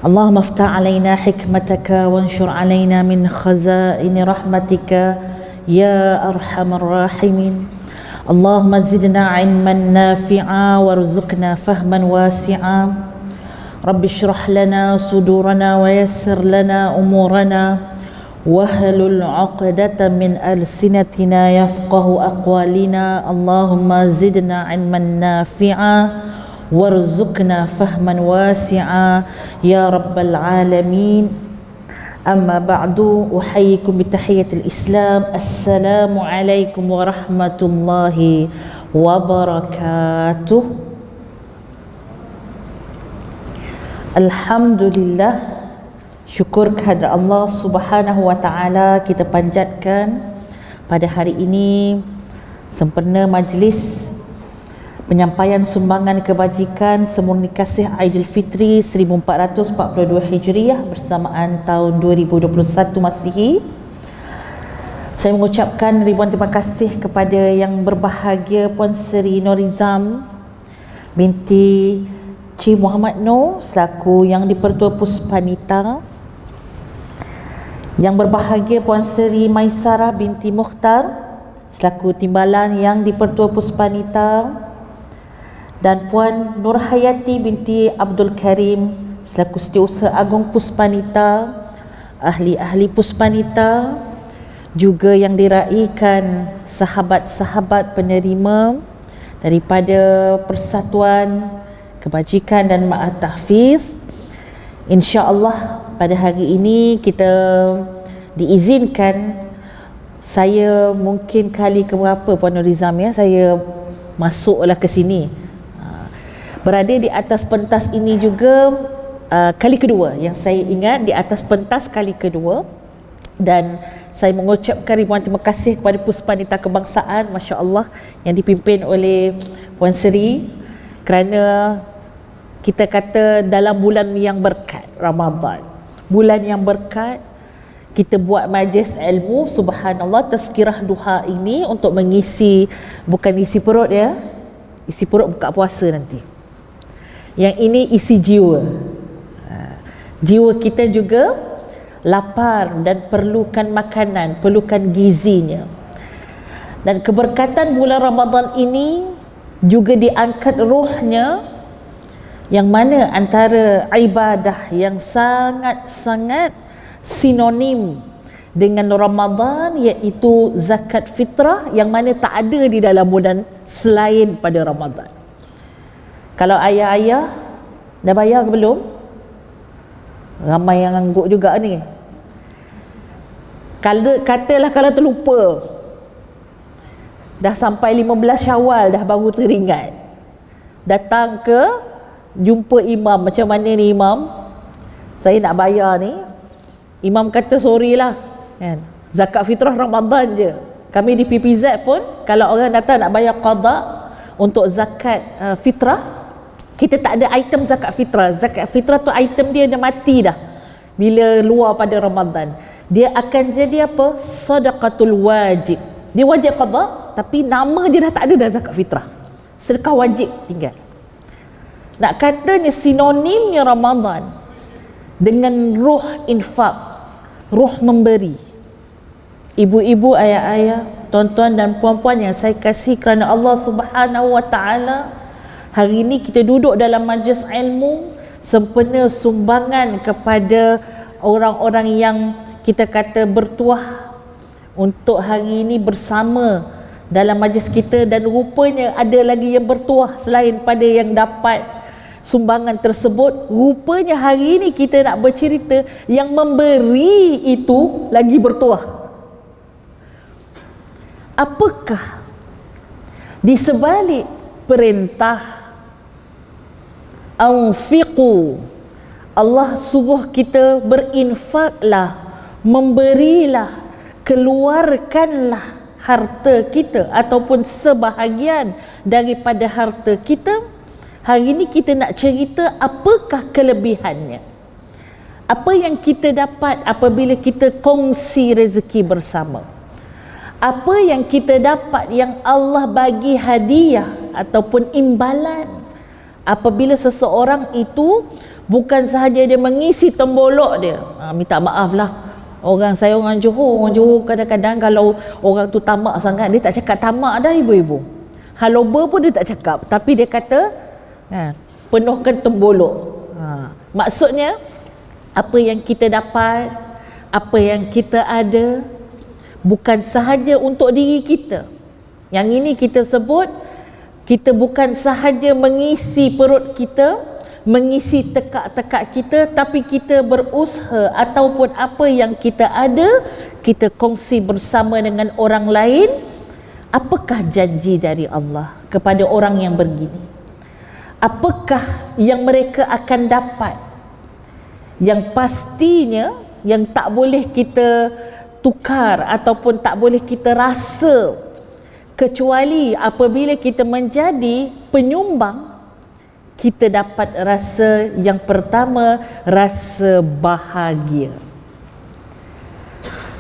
اللهم افتح علينا حكمتك وانشر علينا من خزائن رحمتك يا أرحم الراحمين. اللهم زدنا علما نافعا وارزقنا فهما واسعا. رب اشرح لنا صدورنا ويسر لنا أمورنا واحلل عقدة من ألسنتنا يفقه أقوالنا. اللهم زدنا علما نافعا وارزقنا فهما واسعا يا رب العالمين. أما بعد، أحييكم بتحية الإسلام. السلام عليكم ورحمة الله وبركاته. Alhamdulillah, syukur kehadrat Allah Subhanahu wa taala kita panjatkan pada hari ini sempena majlis penyampaian sumbangan kebajikan semurni kasih Aidilfitri 1442 Hijriah bersamaan tahun 2021 Masihi. Saya mengucapkan ribuan terima kasih kepada yang berbahagia Puan Seri Norizam binti Cik Muhammad Noor selaku Yang di-Pertua Puspanita, yang berbahagia Puan Seri Maisarah binti Mukhtar selaku Timbalan Yang di-Pertua Puspanita, dan Puan Nur Hayati binti Abdul Karim selaku Setiausaha Agung Puspanita, ahli-ahli Puspanita, juga yang diraikan sahabat-sahabat penerima daripada Persatuan Kebajikan dan Ma'at Tahfiz. InsyaAllah pada hari ini kita diizinkan, saya mungkin kali keberapa Puan Norizam ya, saya masuklah ke sini. Berada di atas pentas ini juga kali kedua yang saya ingat, di atas pentas kali kedua, dan saya mengucapkan ribuan terima kasih kepada Puspanita Kebangsaan, Masya Allah, yang dipimpin oleh Puan Seri, kerana kita kata dalam bulan yang berkat Ramadan, bulan yang berkat, kita buat majlis ilmu, subhanallah, tazkirah duha ini untuk mengisi, bukan isi perut ya, isi perut buka puasa nanti. Yang ini isi jiwa. Jiwa kita juga lapar dan perlukan makanan, perlukan gizinya. Dan keberkatan bulan Ramadan ini juga diangkat ruhnya, yang mana antara ibadah yang sangat-sangat sinonim dengan Ramadan iaitu zakat fitrah, yang mana tak ada di dalam bulan selain pada Ramadan. Kalau ayah-ayah dah bayar ke belum? Ramai yang angguk juga ni. Katalah kalau terlupa, dah sampai 15 Syawal dah baru teringat, datang ke jumpa imam, macam mana ni imam, saya nak bayar ni. Imam kata sorry lah kan, zakat fitrah Ramadan je. Kami di PPZ pun kalau orang datang nak bayar qada untuk zakat fitrah, kita tak ada item zakat fitrah. Zakat fitrah tu item dia dah mati dah bila luar pada Ramadan. Dia akan jadi apa? Sedekatul wajib. Dia wajib qada tapi nama dia dah tak ada dah zakat fitrah. Sedekah wajib tinggal. Nak katanya sinonimnya Ramadan dengan ruh infak, ruh memberi. Ibu-ibu, ayah-ayah, tuan-tuan dan puan-puan yang saya kasihi kerana Allah Subhanahu wa taala, hari ini kita duduk dalam majlis ilmu sempena sumbangan kepada orang-orang yang kita kata bertuah untuk hari ini bersama dalam majlis kita, dan rupanya ada lagi yang bertuah selain pada yang dapat sumbangan tersebut. Rupanya hari ini kita nak bercerita yang memberi itu lagi bertuah. Apakah di sebalik perintah anfiqu, Allah suruh kita berinfaklah, memberilah, keluarkanlah harta kita ataupun sebahagian daripada harta kita. Hari ini kita nak cerita apakah kelebihannya, apa yang kita dapat apabila kita kongsi rezeki bersama, apa yang kita dapat yang Allah bagi hadiah ataupun imbalan Apabila seseorang itu bukan sahaja dia mengisi tembolok dia, minta maaf lah, saya orang Johor kadang-kadang kalau orang tu tamak sangat, dia tak cakap tamak dah ibu-ibu, haloba pun dia tak cakap, tapi dia kata penuhkan tembolok. Maksudnya apa yang kita dapat, apa yang kita ada, bukan sahaja untuk diri kita. Yang ini kita sebut, kita bukan sahaja mengisi perut kita, mengisi tekak-tekak kita, tapi kita berusaha ataupun apa yang kita ada, kita kongsi bersama dengan orang lain. Apakah janji dari Allah kepada orang yang begini? Apakah yang mereka akan dapat? Yang pastinya, yang tak boleh kita tukar ataupun tak boleh kita rasa, kecuali apabila kita menjadi penyumbang, kita dapat rasa yang pertama, rasa bahagia,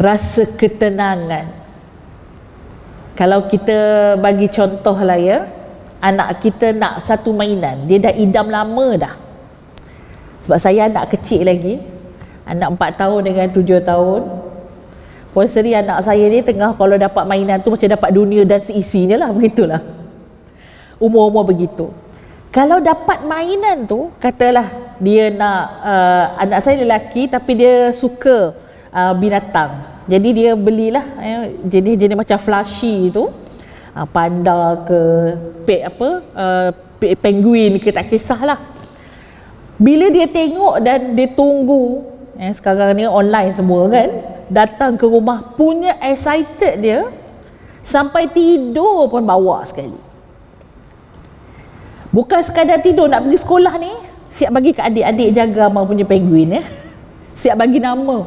rasa ketenangan. Kalau kita bagi contoh lah ya, anak kita nak satu mainan, dia dah idam lama dah. Sebab saya anak kecil lagi, anak 4 tahun dengan 7 tahun. Puan Seri anak saya ni tengah kalau dapat mainan tu macam dapat dunia dan seisinya lah, begitulah. Umur-umur begitu. Kalau dapat mainan tu, katalah dia nak, anak saya lelaki tapi dia suka binatang. Jadi dia belilah jenis-jenis macam flashy tu, panda ke, penguin ke, tak kisahlah. Bila dia tengok dan dia tunggu, sekarang ni online semua kan, datang ke rumah, punya excited dia sampai tidur pun bawa sekali. Bukan sekadar tidur, nak pergi sekolah ni siap bagi ke adik-adik jaga abang punya penguin ya. Siap bagi nama.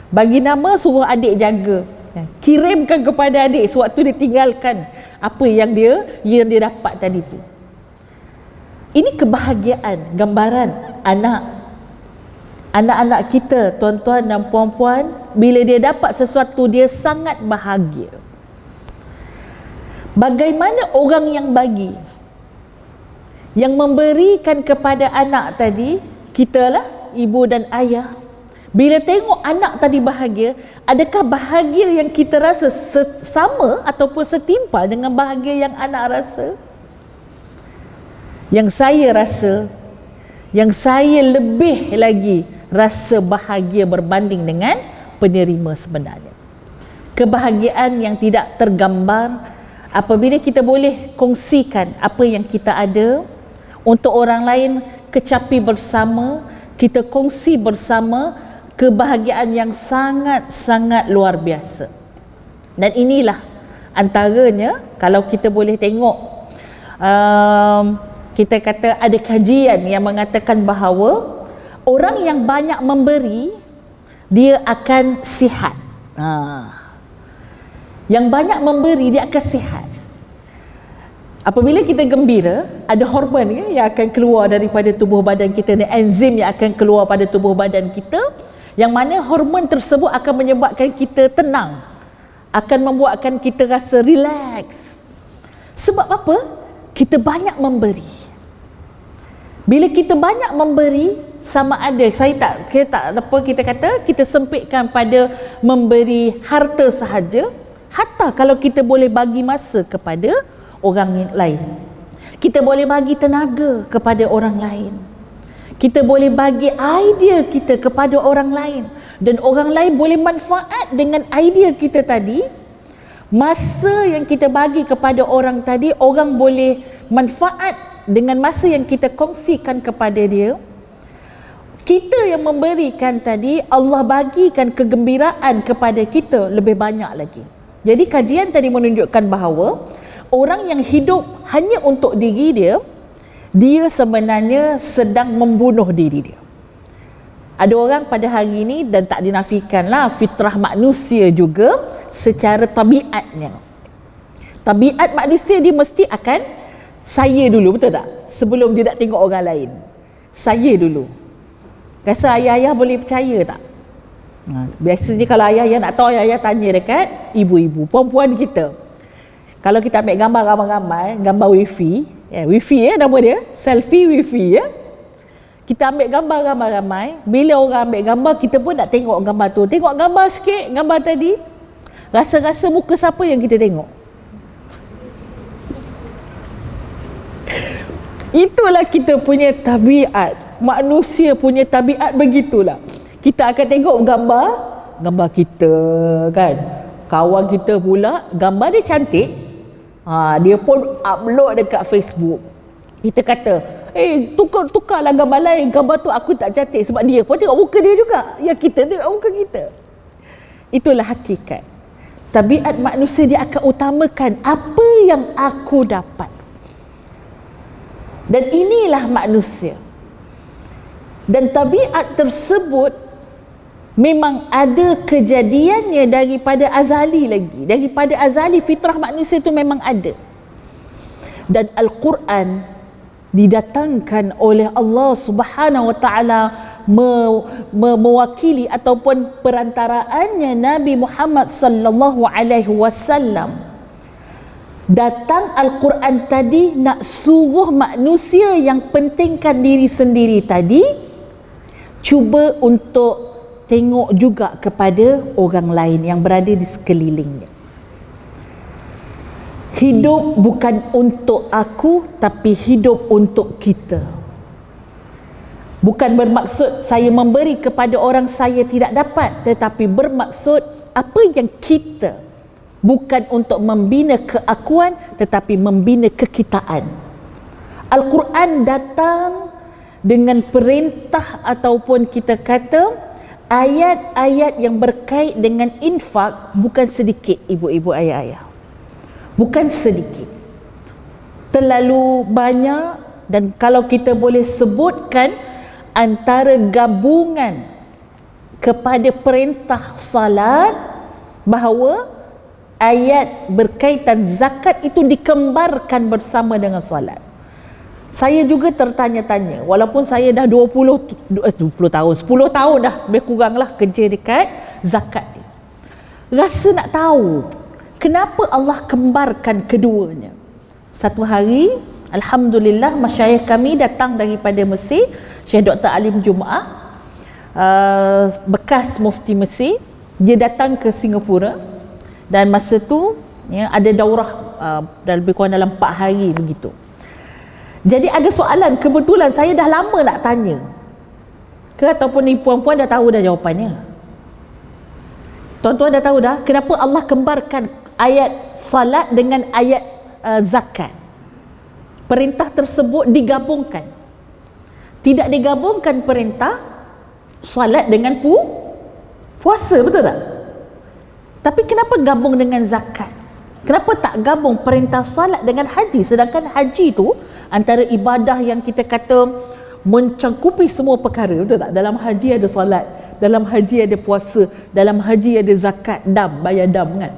Bagi nama, suruh adik jaga. Kirimkan kepada adik sewaktu dia tinggalkan apa yang dia dapat tadi tu. Ini kebahagiaan, gambaran anak-anak kita, tuan-tuan dan puan-puan, bila dia dapat sesuatu dia sangat bahagia. Bagaimana orang yang bagi, yang memberikan kepada anak tadi, kitalah ibu dan ayah. Bila tengok anak tadi bahagia, adakah bahagia yang kita rasa sama ataupun setimpal dengan bahagia yang anak rasa? Yang saya rasa, yang saya lebih lagi rasa bahagia berbanding dengan penerima sebenarnya. Kebahagiaan yang tidak tergambar apabila kita boleh kongsikan apa yang kita ada untuk orang lain, kecapi bersama, kita kongsi bersama, kebahagiaan yang sangat-sangat luar biasa. Dan inilah antaranya, kalau kita boleh tengok, kita kata ada kajian yang mengatakan bahawa orang yang banyak memberi, dia akan sihat. Yang banyak memberi, dia akan sihat. Apabila kita gembira, ada hormon yang akan keluar daripada tubuh badan kita, dan enzim yang akan keluar pada tubuh badan kita, yang mana hormon tersebut akan menyebabkan kita tenang, akan membuatkan kita rasa relax. Sebab apa? Kita banyak memberi. Bila kita banyak memberi, sama ada kita kata kita sempitkan pada memberi harta sahaja, hatta kalau kita boleh bagi masa kepada orang lain, kita boleh bagi tenaga kepada orang lain, kita boleh bagi idea kita kepada orang lain, dan orang lain boleh manfaat dengan idea kita tadi. Masa yang kita bagi kepada orang tadi, orang boleh manfaat dengan masa yang kita kongsikan kepada dia. Kita yang memberikan tadi, Allah bagikan kegembiraan kepada kita lebih banyak lagi. Jadi kajian tadi menunjukkan bahawa orang yang hidup hanya untuk diri dia, dia sebenarnya sedang membunuh diri dia. Ada orang pada hari ini, dan tak dinafikanlah fitrah manusia juga secara tabiatnya. Tabiat manusia dia mesti akan saya dulu, betul tak? Sebelum dia nak tengok orang lain. Saya dulu. Rasa ayah-ayah boleh percaya tak? Biasanya kalau ayah-ayah nak tahu, ayah-ayah tanya dekat ibu-ibu, puan-puan kita. Kalau kita ambil gambar ramai-ramai, gambar wifi, wifi nama dia, selfie wifi ya. Kita ambil gambar ramai-ramai, bila orang ambil gambar kita pun nak tengok gambar tu. Tengok gambar sikit, gambar tadi, rasa-rasa muka siapa yang kita tengok. Itulah kita punya tabiat. Manusia punya tabiat begitulah. Kita akan tengok gambar kita kan. Kawan kita pula gambar dia cantik. Dia pun upload dekat Facebook. Kita kata, tukarlah gambar lain. Gambar tu aku tak cantik. Sebab dia pun tengok muka dia juga. Ya, kita tengok muka kita. Itulah hakikat. Tabiat manusia dia akan utamakan apa yang aku dapat. Dan inilah manusia. Dan tabiat tersebut memang ada kejadiannya daripada azali lagi. Daripada azali fitrah manusia itu memang ada. Dan Al-Quran didatangkan oleh Allah Subhanahu wa taala mewakili ataupun perantaraannya Nabi Muhammad sallallahu alaihi wasallam. Datang Al-Quran tadi nak suruh manusia yang pentingkan diri sendiri tadi cuba untuk tengok juga kepada orang lain yang berada di sekelilingnya. Hidup bukan untuk aku, tapi hidup untuk kita. Bukan bermaksud saya memberi kepada orang saya tidak dapat, tetapi bermaksud apa yang kita, bukan untuk membina keakuan, tetapi membina kekitaan. Al-Quran datang dengan perintah ataupun kita kata ayat-ayat yang berkait dengan infak bukan sedikit, ibu-ibu, ayah-ayah. Bukan sedikit, terlalu banyak. Dan kalau kita boleh sebutkan antara gabungan kepada perintah salat, bahawa ayat berkaitan zakat itu dikembarkan bersama dengan salat. Saya juga tertanya-tanya, walaupun saya dah 20 tahun, 10 tahun dah lebih kuranglah kerja dekat zakat ni. Rasa nak tahu kenapa Allah kembarkan keduanya. Satu hari, alhamdulillah, masyayikh kami datang daripada Mesir, Syekh Dr. Alim Jumaah, bekas mufti Mesir. Dia datang ke Singapura dan masa tu ada daurah lebih kurang dalam 4 hari begitu. Jadi ada soalan, kebetulan saya dah lama nak tanya ataupun ni puan-puan dah tahu dah jawapannya. Tuan-tuan dah tahu dah kenapa Allah kembarkan ayat salat dengan ayat zakat. Perintah tersebut digabungkan. Tidak digabungkan perintah salat dengan puasa, betul tak? Tapi kenapa gabung dengan zakat? Kenapa tak gabung perintah salat dengan haji? Sedangkan haji tu antara ibadah yang kita kata mencangkupi semua perkara, betul tak? Dalam haji ada salat, dalam haji ada puasa, dalam haji ada zakat, dam, bayar dam kan?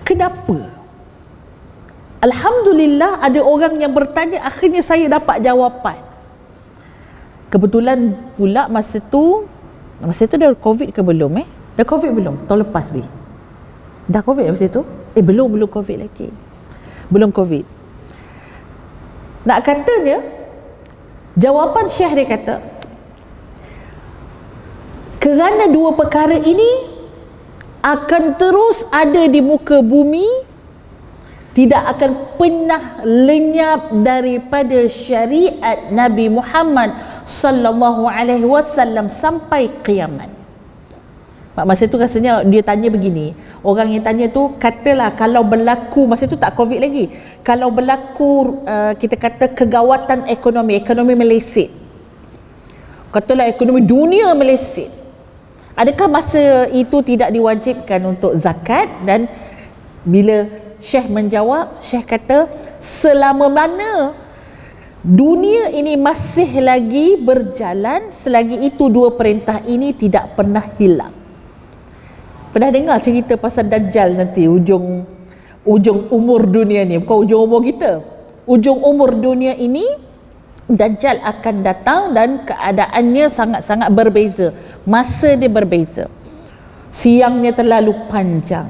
Kenapa? Alhamdulillah ada orang yang bertanya, akhirnya saya dapat jawapan. Kebetulan pula masa tu dah COVID ke belum Dah COVID belum? Tahun lepas dah COVID masa tu? Belum COVID lagi. Belum COVID. Nak katanya, jawapan Syekh dia kata, kerana dua perkara ini akan terus ada di muka bumi, tidak akan pernah lenyap daripada syariat Nabi Muhammad sallallahu alaihi wasallam sampai kiamat. Masa tu rasanya dia tanya begini, orang yang tanya tu katalah kalau berlaku, masa tu tak COVID lagi, kalau berlaku kita kata kegawatan ekonomi meleset, katalah ekonomi dunia meleset, adakah masa itu tidak diwajibkan untuk zakat? Dan bila Syekh menjawab, Syekh kata selama mana dunia ini masih lagi berjalan, selagi itu dua perintah ini tidak pernah hilang. Pernah dengar cerita pasal Dajjal nanti, ujung umur dunia ni, bukan ujung umur kita, ujung umur dunia ini Dajjal akan datang dan keadaannya sangat-sangat berbeza, masa dia berbeza, siangnya terlalu panjang,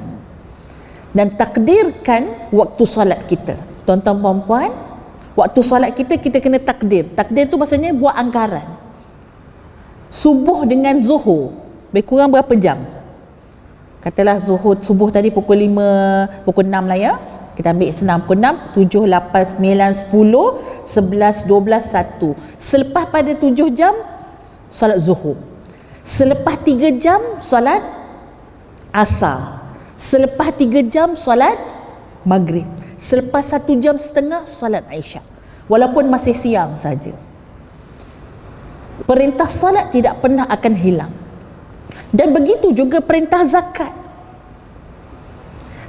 dan takdirkan waktu solat kita. Tuan-tuan puan-puan, waktu solat kita kena takdir. Takdir tu maksudnya buat anggaran. Subuh dengan zuhur, lebih kurang berapa jam? Katalah subuh tadi pukul 5, pukul 6 lah ya. Kita ambil senang, pukul 6, 7, 8, 9, 10, 11, 12, 1. Selepas pada 7 jam, solat zuhur. Selepas 3 jam, solat asar. Selepas 3 jam, solat maghrib. Selepas 1 jam setengah, solat Isyak. Walaupun masih siang saja. Perintah solat tidak pernah akan hilang. Dan begitu juga perintah zakat.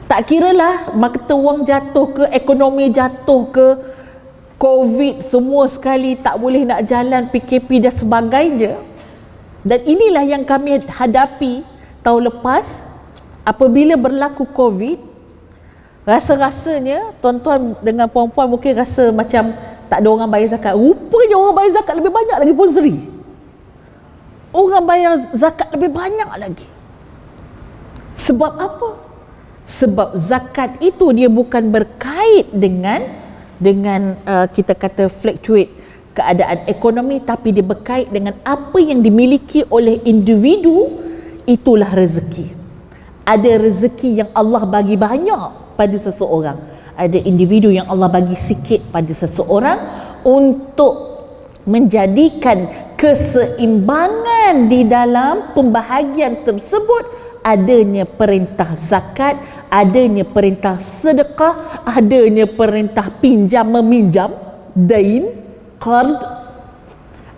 Tak kiralah mata wang jatuh ke, ekonomi jatuh ke, COVID semua sekali, tak boleh nak jalan, PKP dan sebagainya. Dan inilah yang kami hadapi tahun lepas apabila berlaku COVID. Rasa-rasanya tuan-tuan dengan puan-puan mungkin rasa macam tak ada orang bayar zakat. Rupanya orang bayar zakat lebih banyak lagi Puan Sri. Orang bayar zakat lebih banyak lagi. Sebab apa? Sebab zakat itu dia bukan berkait dengan kita kata fluctuate keadaan ekonomi, tapi dia berkait dengan apa yang dimiliki oleh individu. Itulah rezeki. Ada rezeki yang Allah bagi banyak pada seseorang, ada individu yang Allah bagi sikit pada seseorang. Untuk menjadikan keseimbangan di dalam pembahagian tersebut, adanya perintah zakat, adanya perintah sedekah, adanya perintah pinjam meminjam, dain, qard,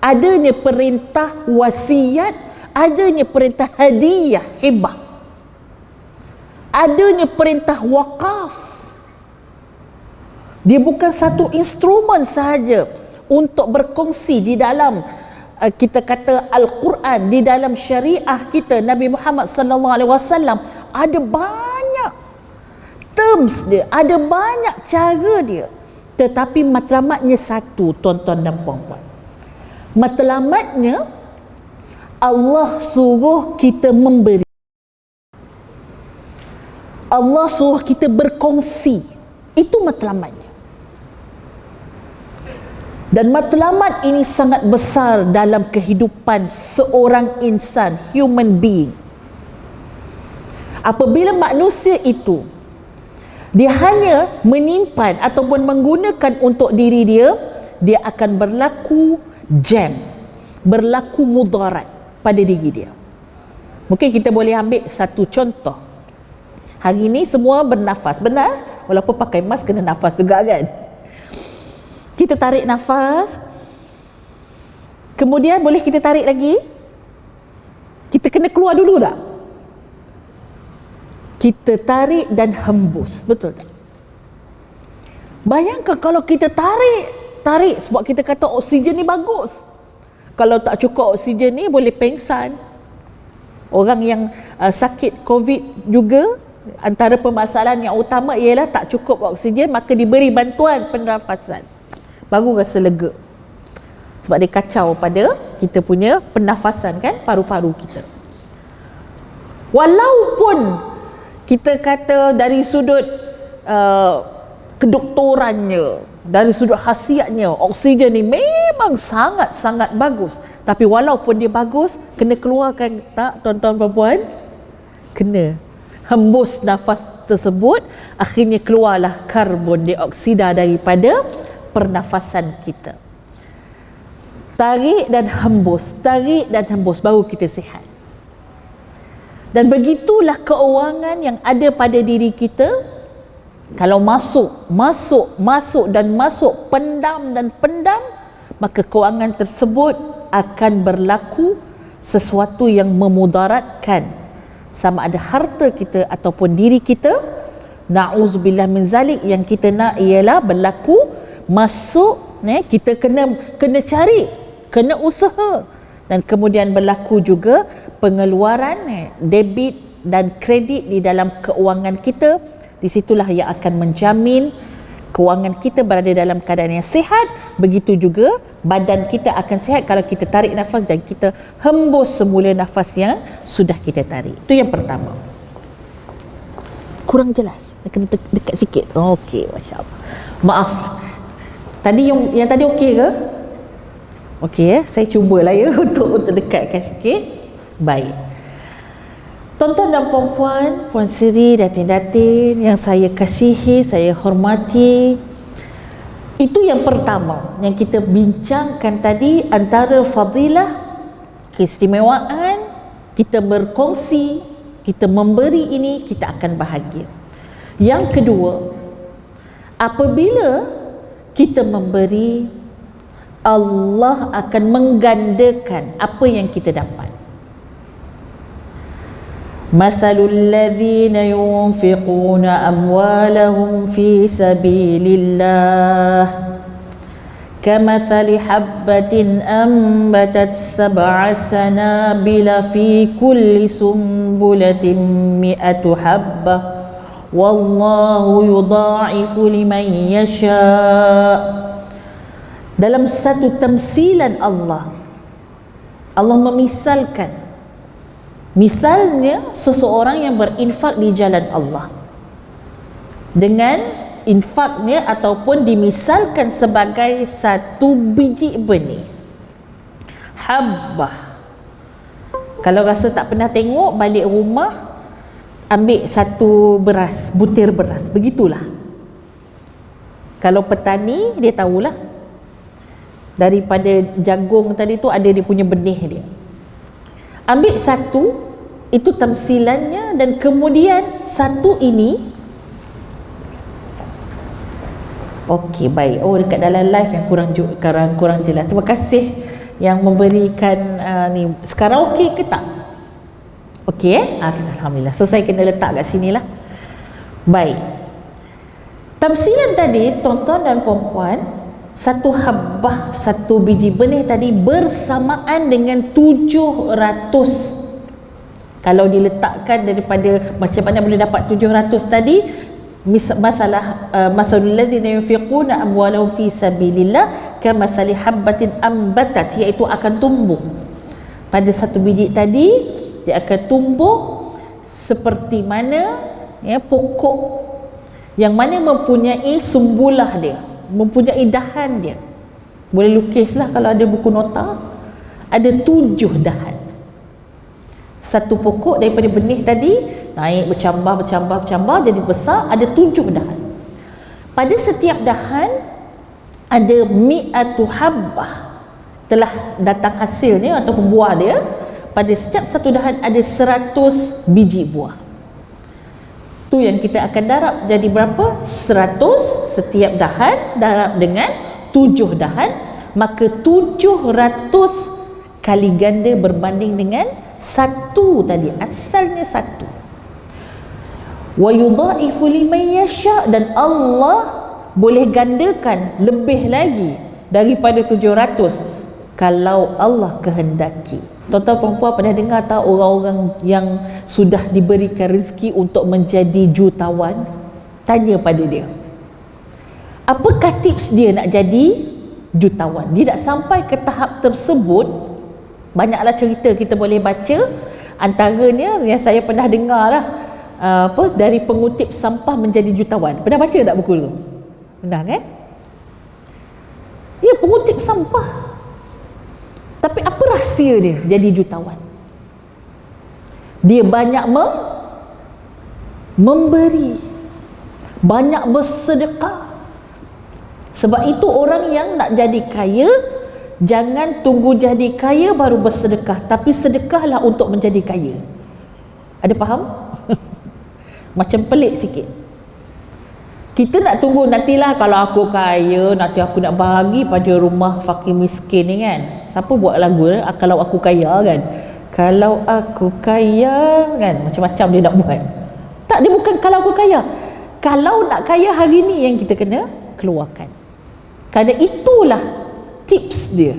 adanya perintah wasiat, adanya perintah hadiah, hibah, adanya perintah wakaf. Dia bukan satu instrumen sahaja untuk berkongsi di dalam kita kata Al-Quran, di dalam syariah kita Nabi Muhammad sallallahu alaihi wasallam. Ada banyak terms dia, ada banyak cara dia, tetapi matlamatnya satu, tuan-tuan dan puan-puan. Matlamatnya Allah suruh kita memberi, Allah suruh kita berkongsi. Itu matlamatnya. Dan matlamat ini sangat besar dalam kehidupan seorang insan, human being. Apabila manusia itu dia hanya menyimpan ataupun menggunakan untuk diri dia, dia akan berlaku jam, berlaku mudarat pada diri dia. Mungkin kita boleh ambil satu contoh. Hari ini semua bernafas, benar? Walaupun pakai mask kena nafas juga kan? Kita tarik nafas, kemudian boleh kita tarik lagi, kita kena keluar dulu tak? Kita tarik dan hembus, betul tak? Bayangkan kalau kita tarik sebab kita kata oksigen ni bagus. Kalau tak cukup oksigen ni boleh pengsan. Orang yang sakit COVID juga, antara permasalahan yang utama ialah tak cukup oksigen, maka diberi bantuan pernafasan, baru rasa lega. Sebab dia kacau pada kita punya pernafasan kan, paru-paru kita. Walaupun kita kata dari sudut kedoktorannya, dari sudut khasiatnya, oksigen ni memang sangat-sangat bagus, tapi walaupun dia bagus, kena keluarkan tak tuan-tuan perempuan? Kena hembus nafas tersebut, akhirnya keluarlah karbon dioksida daripada pernafasan kita. Tarik dan hembus, baru kita sihat. Dan begitulah keuangan yang ada pada diri kita. Kalau masuk dan masuk, pendam, maka keuangan tersebut akan berlaku sesuatu yang memudaratkan, sama ada harta kita ataupun diri kita. Na'udzubillah min zalik. Yang kita nak ialah berlaku masuk, kita kena cari, kena usaha, dan kemudian berlaku juga pengeluaran, debit dan kredit di dalam keuangan kita. Di situlah yang akan menjamin keuangan kita berada dalam keadaan yang sihat. Begitu juga badan kita akan sihat kalau kita tarik nafas dan kita hembus semula nafas yang sudah kita tarik. Itu yang pertama. Kurang jelas? Kena dekat sikit. Okey, masya-Allah. Maaf. Tadi yang tadi okey ke? Okey ya, saya cubalah ya untuk dekatkan sikit. Baik. Tuan-tuan dan puan-puan, Puan Sri, datin-datin yang saya kasihi, saya hormati. Itu yang pertama yang kita bincangkan tadi, antara fadilah, keistimewaan, kita berkongsi, kita memberi ini, kita akan bahagia. Yang kedua, apabila kita memberi, Allah akan menggandakan apa yang kita dapat. Mathalul ladzina yunfiquna amwalahum fi sabilillah kamathali habbatin ambatat sab'a sanabila fi kulli sumbulatin mi'atu habbah wallahu yudha'ifu liman yasha'. Dalam satu tamsilan Allah memisalkan, misalnya seseorang yang berinfak di jalan Allah, dengan infaknya ataupun dimisalkan sebagai satu biji benih habbah. Kalau rasa tak pernah tengok, balik rumah ambil satu beras, butir beras, begitulah. Kalau petani dia tahulah, daripada jagung tadi tu ada dia punya benih dia. Ambil satu, itu tamsilannya, dan kemudian satu ini, okey, baik. Oh, dekat dalam live yang kurang jelas. Terima kasih yang memberikan ni. Sekarang okey ke tak? Okey alhamdulillah. So saya kena letak kat sinilah. Baik. Tamsilan tadi, tuan-tuan dan puan-puan, satu habbah, satu biji benih tadi bersamaan dengan 700. Kalau diletakkan daripada macam mana boleh dapat 700 tadi, masalul ladzina yunfiquna amwalahum fi sabilillah kamathali habbatin ambatat, iaitu akan tumbuh. Pada satu biji tadi dia akan tumbuh seperti mana ya, pokok yang mana mempunyai sumbulah dia, mempunyai dahan dia. Boleh lukislah kalau ada buku nota, ada 7 dahan. Satu pokok daripada benih tadi naik bercambah jadi besar, ada 7 dahan. Pada setiap dahan ada mi'atu habbah, telah datang hasilnya atau buah dia. Pada setiap satu dahan ada 100 biji buah. Tu yang kita akan darab jadi berapa? 100 setiap dahan darab dengan 7 dahan, maka 700 kali ganda berbanding dengan satu tadi, asalnya satu. Wa yudha'ifu liman yasha', dan Allah boleh gandakan lebih lagi daripada 700 kalau Allah kehendaki. Tuan-tuan perempuan pernah dengar tak orang-orang yang sudah diberikan rezeki untuk menjadi jutawan? Tanya pada dia, apakah tips dia nak jadi jutawan? Dia nak sampai ke tahap tersebut. Banyaklah cerita kita boleh baca, antaranya yang saya pernah dengar lah, dari pengutip sampah menjadi jutawan. Pernah baca tak buku tu? Pernah kan? Ya, pengutip sampah. Tapi apa rahsia dia jadi jutawan? Dia banyak memberi, banyak bersedekah. Sebab itu orang yang nak jadi kaya, jangan tunggu jadi kaya baru bersedekah, tapi sedekahlah untuk menjadi kaya. Ada faham? Macam pelik sikit. Kita nak tunggu nantilah kalau aku kaya, nanti aku nak bahagi pada rumah fakir miskin ni kan. Siapa buat lagu kalau aku kaya kan? Kalau aku kaya kan, macam-macam dia nak buat. Tak, dia bukan kalau aku kaya. Kalau nak kaya hari ni yang kita kena keluarkan. Kerana itulah tips dia.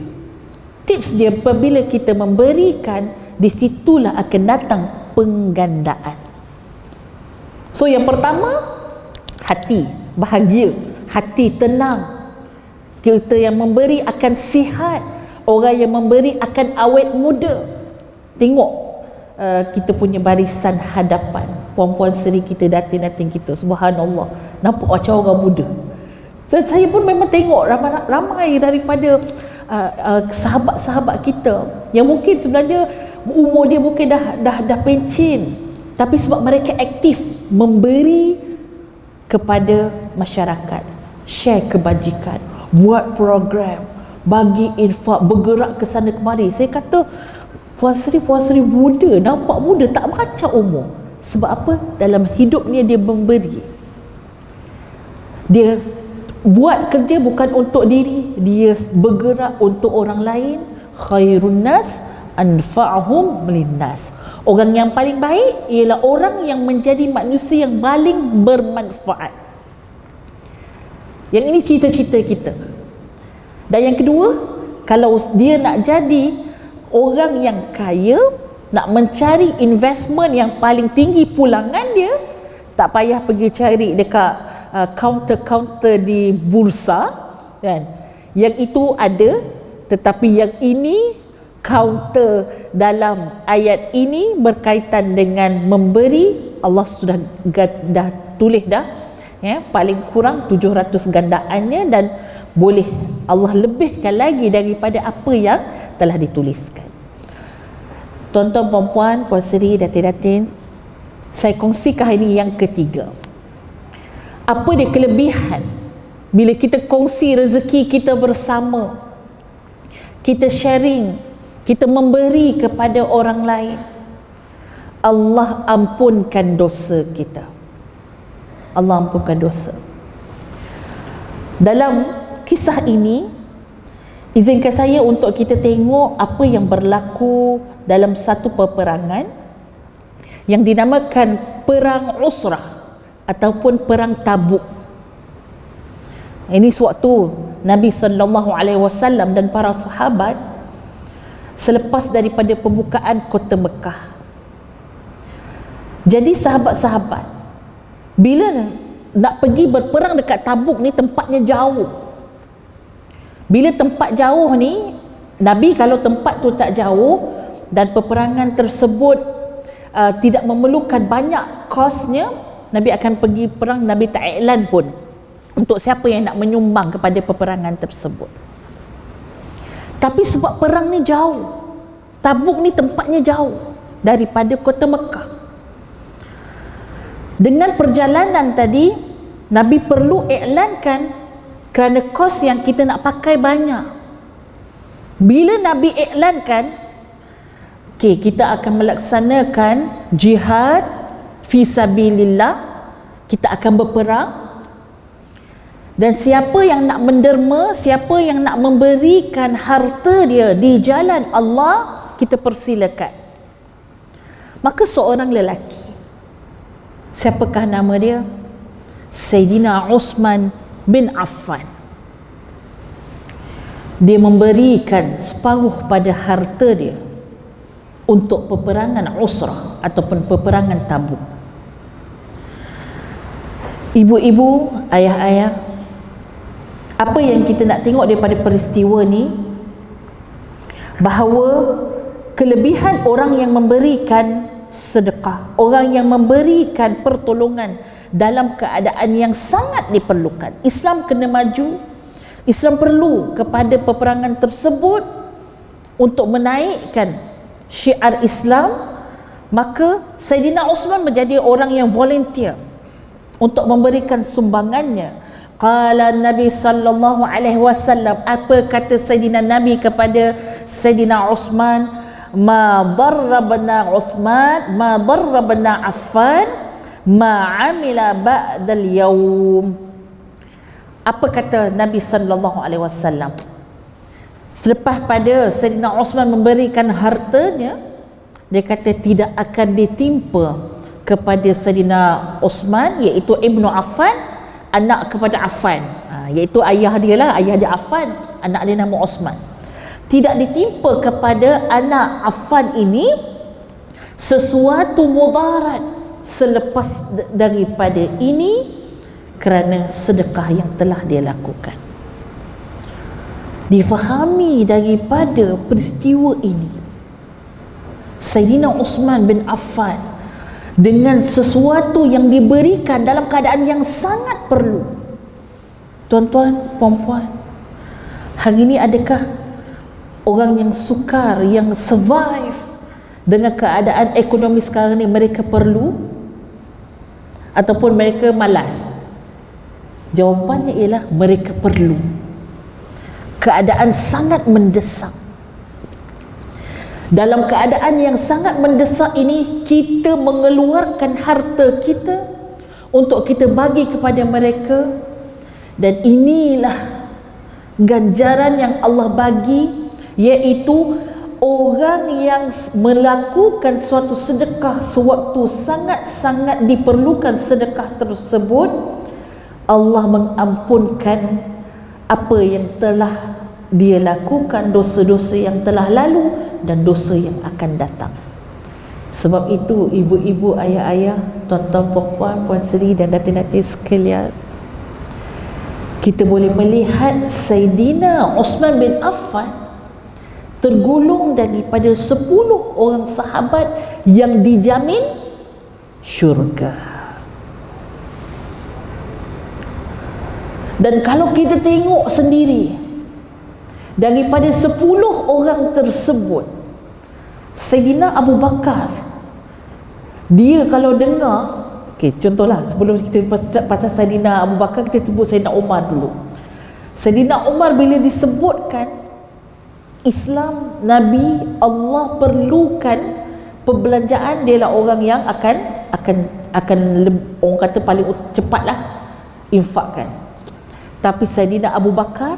Tips dia apabila kita memberikan, di situlah akan datang penggandaan. So yang pertama, hati bahagia, hati tenang. Kita yang memberi akan sihat, orang yang memberi akan awet muda. Tengok kita punya barisan hadapan, puan-puan seri kita, datin-datin kita, subhanallah, nampak macam orang muda. Saya pun memang tengok ramai daripada sahabat-sahabat kita yang mungkin sebenarnya umur dia mungkin dah pencen, tapi sebab mereka aktif memberi kepada masyarakat, share kebajikan, buat program, bagi infak, bergerak ke sana kemari. Saya kata Puan Sri muda, nampak muda, tak macam umur. Sebab apa? Dalam hidupnya dia memberi. Dia buat kerja bukan untuk diri, dia bergerak untuk orang lain. Khairun nas anfa'uhum linnas. Orang yang paling baik ialah orang yang menjadi manusia yang paling bermanfaat. Yang ini cita-cita kita. Dan yang kedua, kalau dia nak jadi orang yang kaya, nak mencari investment yang paling tinggi pulangan dia, tak payah pergi cari dekat counter-counter di bursa kan. Yang itu ada, tetapi yang ini counter dalam ayat ini berkaitan dengan memberi. Allah sudah dah tulis dah ya, paling kurang 700 gandaannya, dan boleh Allah lebihkan lagi daripada apa yang telah dituliskan. Tuan-tuan, puan-puan, Puan Sri, datin-datin, saya kongsikan ini yang ketiga. Apa dia kelebihan bila kita kongsi rezeki kita bersama, kita sharing, kita memberi kepada orang lain, Allah ampunkan dosa kita. Allah ampunkan dosa. Dalam kisah ini, izinkan saya untuk kita tengok apa yang berlaku dalam satu peperangan yang dinamakan Perang Usrah ataupun Perang Tabuk. Ini sewaktu Nabi SAW dan para sahabat selepas daripada pembukaan kota Mekah. Jadi sahabat-sahabat, bila nak pergi berperang dekat Tabuk ni, tempatnya jauh. Bila tempat jauh ni, Nabi kalau tempat tu tak jauh dan peperangan tersebut tidak memerlukan banyak kosnya, Nabi akan pergi perang. Nabi tak iklan pun untuk siapa yang nak menyumbang kepada peperangan tersebut. Tapi sebab perang ni jauh, Tabuk ni tempatnya jauh daripada kota Mekah. Dengan perjalanan tadi, Nabi perlu iklankan kerana kos yang kita nak pakai banyak. Bila Nabi iklankan, okey, kita akan melaksanakan jihad fi sabilillah, kita akan berperang, dan siapa yang nak menderma, siapa yang nak memberikan harta dia di jalan Allah, kita persilakan. Maka seorang lelaki, siapakah nama dia? Sayyidina Uthman bin Affan. Dia memberikan separuh pada harta dia untuk peperangan Usrah ataupun peperangan Tabuk. Ibu-ibu, ayah-ayah, apa yang kita nak tengok daripada peristiwa ni, bahawa kelebihan orang yang memberikan sedekah, orang yang memberikan pertolongan dalam keadaan yang sangat diperlukan. Islam kena maju. Islam perlu kepada peperangan tersebut untuk menaikkan syiar Islam. Maka Sayyidina Uthman menjadi orang yang volunteer untuk memberikan sumbangannya. Qala Nabi sallallahu alaihi wasallam, apa kata Sayyidina Nabi kepada Sayyidina Uthman? Ma darra bana Uthman, ma darra bana Affan, ma amila ba'dal yawm. Apa kata Nabi sallallahu alaihi wasallam? Selepas pada Sayyidina Uthman memberikan hartanya, dia kata tidak akan ditimpa kepada Sayyidina Uthman, iaitu Ibnu Affan, anak kepada Affan, iaitu ayah dia lah, ayah dia Affan, anak dia nama Uthman. Tidak ditimpa kepada anak Affan ini sesuatu mudarat selepas daripada ini, kerana sedekah yang telah dia lakukan. Difahami daripada peristiwa ini, Sayyidina Uthman bin Affan dengan sesuatu yang diberikan dalam keadaan yang sangat perlu, Tuan-tuan, puan-puan, hari ini adakah orang yang sukar, yang survive dengan keadaan ekonomi sekarang ni, mereka perlu ataupun mereka malas? Jawapannya ialah mereka perlu. Keadaan sangat mendesak. Dalam keadaan yang sangat mendesak ini, kita mengeluarkan harta kita untuk kita bagi kepada mereka, dan inilah ganjaran yang Allah bagi, iaitu orang yang melakukan suatu sedekah sewaktu sangat-sangat diperlukan sedekah tersebut, Allah mengampunkan apa yang telah dia lakukan, dosa-dosa yang telah lalu dan dosa yang akan datang. Sebab itu ibu-ibu, ayah-ayah, tuan-tuan, puan-puan, puan seri dan datin-datin sekalian, kita boleh melihat Saidina Osman bin Affan tergolong daripada 10 orang sahabat yang dijamin syurga. Dan kalau kita tengok sendiri, daripada 10 orang tersebut, Saidina Abu Bakar, dia kalau dengar, contohlah sebelum kita pasal Saidina Abu Bakar, kita sebut Saidina Umar dulu. Saidina Umar bila disebutkan Islam, Nabi, Allah perlukan perbelanjaan, dia lah orang yang akan orang kata paling cepatlah infakkan. Tapi Saidina Abu Bakar,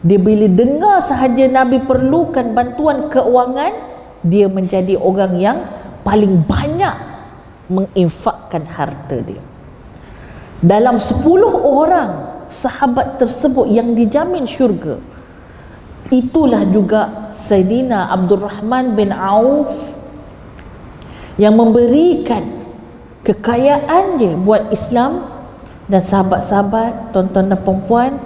dia bila dengar sahaja Nabi perlukan bantuan keuangan, dia menjadi orang yang paling banyak menginfakkan harta dia. Dalam 10 orang sahabat tersebut yang dijamin syurga, itulah juga Saidina Abdul Rahman bin Auf yang memberikan kekayaannya buat Islam. Dan sahabat-sahabat, tuan-tuan dan puan-puan,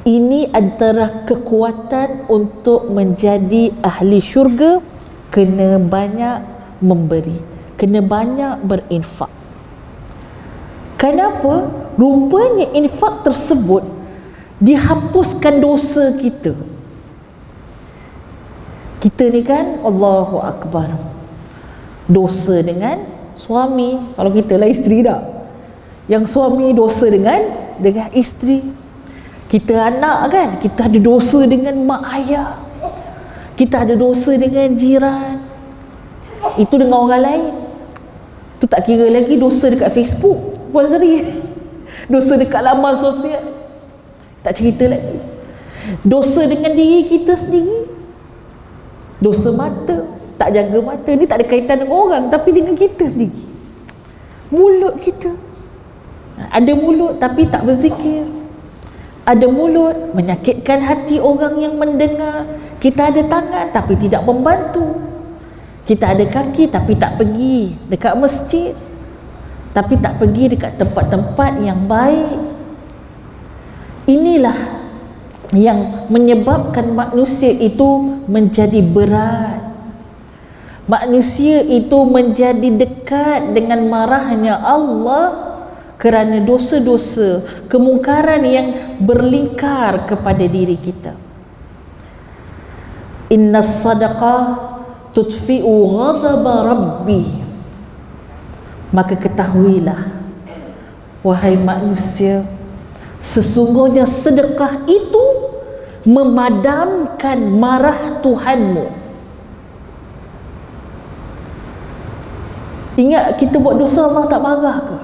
ini antara kekuatan untuk menjadi ahli syurga, kena banyak memberi, kena banyak berinfak. Kenapa? Rupanya infak tersebut dihapuskan dosa kita. Kita ni kan, Allahu Akbar, dosa dengan suami, kalau kita lah isteri dah. Yang suami dosa dengan isteri. Kita anak kan, kita ada dosa dengan mak ayah, kita ada dosa dengan jiran, itu dengan orang lain. Tu tak kira lagi dosa dekat Facebook, Puan Seri, dosa dekat laman sosial, tak cerita lagi. Dosa dengan diri kita sendiri, dosa mata, tak jaga mata. Ni tak ada kaitan dengan orang, tapi dengan kita sendiri. Mulut kita, ada mulut tapi tak berzikir, ada mulut menyakitkan hati orang yang mendengar. Kita ada tangan tapi tidak membantu, kita ada kaki tapi tak pergi dekat masjid, tapi tak pergi dekat tempat-tempat yang baik. Inilah yang menyebabkan manusia itu menjadi berat, manusia itu menjadi dekat dengan marahnya Allah kerana dosa-dosa, kemungkaran yang berlingkar kepada diri kita. Inna sadaqah tudfi'u ghadaba rabbi. Maka ketahuilah, wahai manusia, sesungguhnya sedekah itu memadamkan marah Tuhanmu. Ingat, kita buat dosa Allah tak marah ke?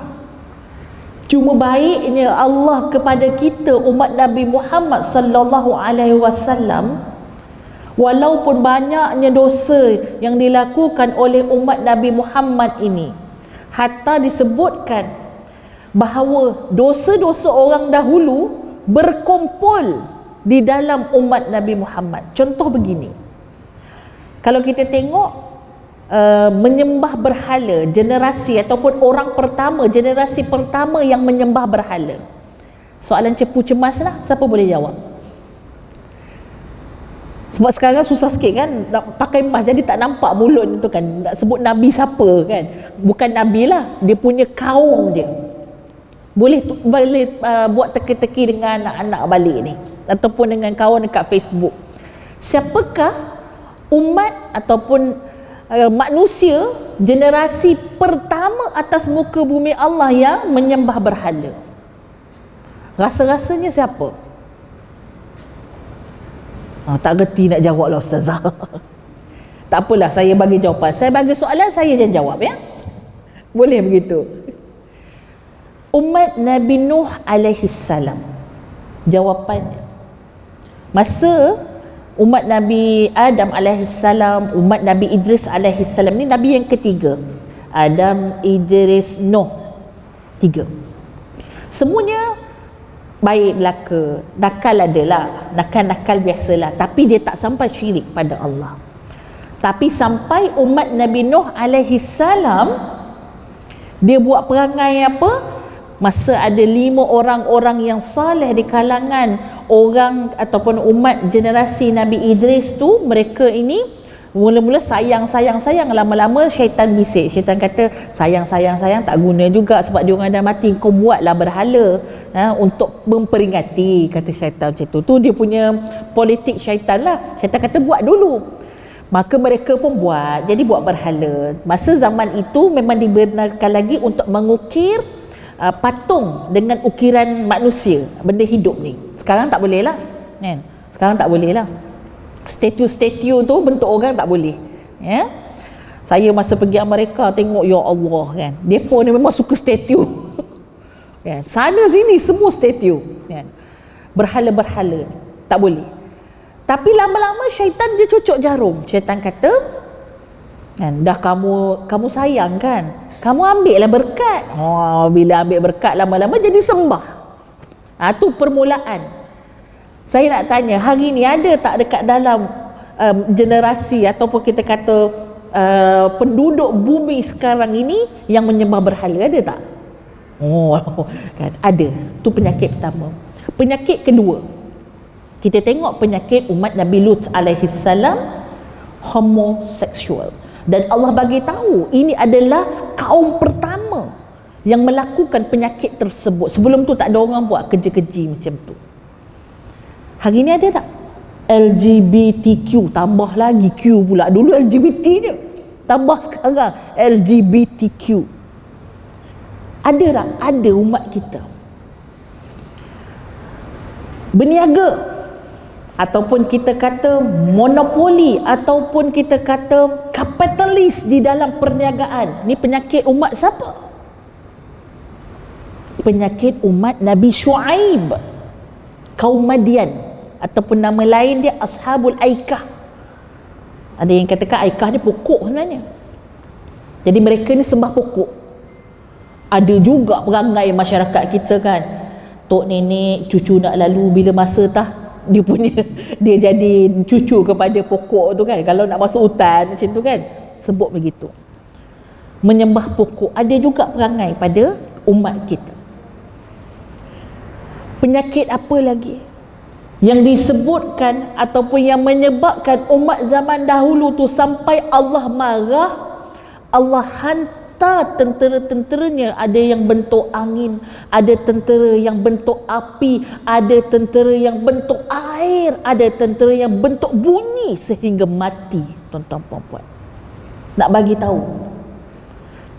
Cuma baiknya Allah kepada kita, umat Nabi Muhammad sallallahu alaihi wasallam, walaupun banyaknya dosa yang dilakukan oleh umat Nabi Muhammad ini, hatta disebutkan bahawa dosa-dosa orang dahulu berkumpul di dalam umat Nabi Muhammad. Contoh begini, kalau kita tengok menyembah berhala, generasi ataupun orang pertama, generasi pertama yang menyembah berhala, soalan cepu cemas lah, siapa boleh jawab? Sebab sekarang susah sikit kan, nak pakai mask, jadi tak nampak mulut tu kan, nak sebut Nabi siapa kan, bukan Nabi lah, dia punya kaum dia. boleh buat teka-teki dengan anak-anak balik ni ataupun dengan kawan dekat Facebook. Siapakah umat ataupun manusia generasi pertama atas muka bumi Allah yang menyembah berhala? Rasa-rasanya siapa? Tak gerti nak jawab lah Ustazah. Tak apalah, saya bagi jawapan. Saya bagi soalan, saya je jawab ya. Boleh begitu? Umat Nabi Nuh alaihi salam. Jawapannya, masa umat Nabi Adam alaihi salam, umat Nabi Idris alaihi salam ni nabi yang ketiga. Adam, Idris, Nuh. 3. Semuanya baik belaka. Nakal adalah, nakal-nakal biasalah, tapi dia tak sampai syirik pada Allah. Tapi sampai umat Nabi Nuh alaihi salam, dia buat perangai apa? Masa ada 5 orang-orang yang saleh di kalangan orang ataupun umat generasi Nabi Idris tu, mereka ini mula-mula sayang, lama-lama syaitan bisik. Syaitan kata, sayang tak guna juga sebab dia orang dah mati, kau buatlah berhala untuk memperingati, kata syaitan macam tu. Tu dia punya politik syaitan lah. Syaitan kata buat dulu. Maka mereka pun buat, jadi buat berhala. Masa zaman itu memang dibenarkan lagi untuk mengukir patung dengan ukiran manusia, benda hidup ni. Sekarang tak boleh lah kan? Sekarang tak boleh lah. Statue tu bentuk orang tak boleh ya? Saya masa pergi Amerika tengok, ya Allah kan, mereka ni memang suka statue kan? Sana sini semua statue kan? Berhala-berhala tak boleh. Tapi lama-lama syaitan dia cucuk jarum. Syaitan kata, kan, dah kamu sayang kan, kamu ambillah berkat. Bila ambil berkat lama-lama jadi sembah. Tu permulaan. Saya nak tanya, hari ni ada tak dekat dalam generasi ataupun kita kata penduduk bumi sekarang ini yang menyembah berhala? Ada tak? Kan, ada. Tu penyakit pertama. Penyakit kedua, kita tengok penyakit umat Nabi Lut alaihi salam, homoseksual. Dan Allah bagi tahu ini adalah kaum pertama yang melakukan penyakit tersebut. Sebelum tu tak ada orang buat kerja-kerja macam tu. Hari ni ada tak? LGBTQ, tambah lagi Q pula. Dulu LGBT je, tambah sekarang LGBTQ. Ada tak? Ada umat kita berniaga, ataupun kita kata monopoli, ataupun kita kata kapitalis di dalam perniagaan. Ni penyakit umat siapa? Penyakit umat Nabi Shu'aib, kaum Madian, ataupun nama lain dia Ashabul Aikah. Ada yang katakan Aikah ni pokok sebenarnya. Jadi mereka ni sembah pokok. Ada juga perangai masyarakat kita kan, tok nenek cucu nak lalu, bila masa dia jadi cucu kepada pokok tu kan. Kalau nak masuk hutan macam tu kan, sebut begitu, menyembah pokok. Ada juga perangai pada umat kita. Penyakit apa lagi yang disebutkan ataupun yang menyebabkan umat zaman dahulu tu sampai Allah marah? Allah hantar tentera-tenteranya, ada yang bentuk angin, ada tentera yang bentuk api, ada tentera yang bentuk air, ada tentera yang bentuk bunyi sehingga mati. Tuan-tuan puan-puan, nak bagi tahu,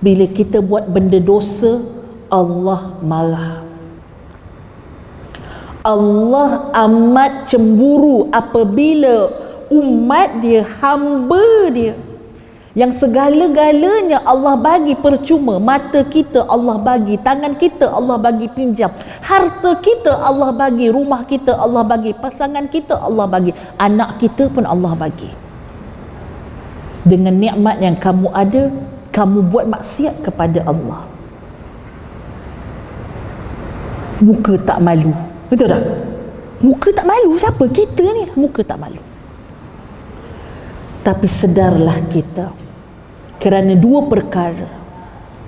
bila kita buat benda dosa, Allah marah. Allah amat cemburu apabila umat dia, hamba dia, yang segala-galanya Allah bagi percuma. Mata kita Allah bagi, tangan kita Allah bagi pinjam, harta kita Allah bagi, rumah kita Allah bagi, pasangan kita Allah bagi, anak kita pun Allah bagi. Dengan nikmat yang kamu ada, kamu buat maksiat kepada Allah. Muka tak malu, betul tak? Muka tak malu siapa? Kita ni muka tak malu. Tapi sedarlah kita, kerana 2 perkara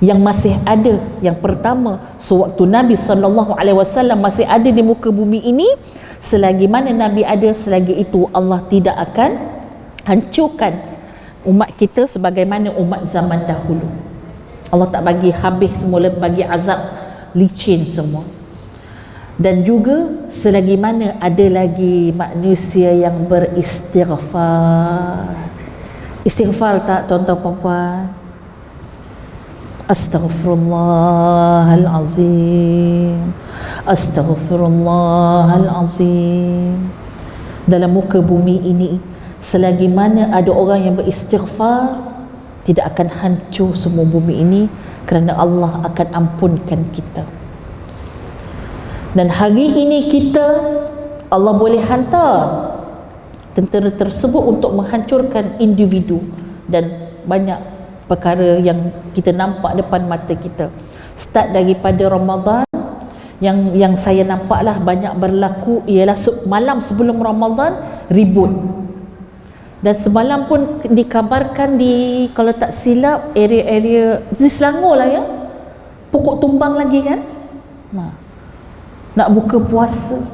yang masih ada. Yang pertama, sewaktu Nabi SAW masih ada di muka bumi ini, selagi mana Nabi ada, selagi itu Allah tidak akan hancurkan umat kita sebagaimana umat zaman dahulu. Allah tak bagi habis semula, bagi azab licin semua. Dan juga selagi mana ada lagi manusia yang beristighfar. Istighfar tak tuan-tuan puan-puan? Astaghfirullahalazim, astaghfirullahalazim. Dalam muka bumi ini, selagi mana ada orang yang beristighfar, tidak akan hancur semua bumi ini, kerana Allah akan ampunkan kita. Dan hari ini Allah boleh hantar tentera tersebut untuk menghancurkan individu dan banyak perkara yang kita nampak depan mata kita. Start daripada Ramadan, yang saya nampaklah banyak berlaku ialah malam sebelum Ramadan ribut. Dan semalam pun dikabarkan kalau tak silap area-area di Selangor lah ya, pokok tumbang lagi kan. Nak buka puasa,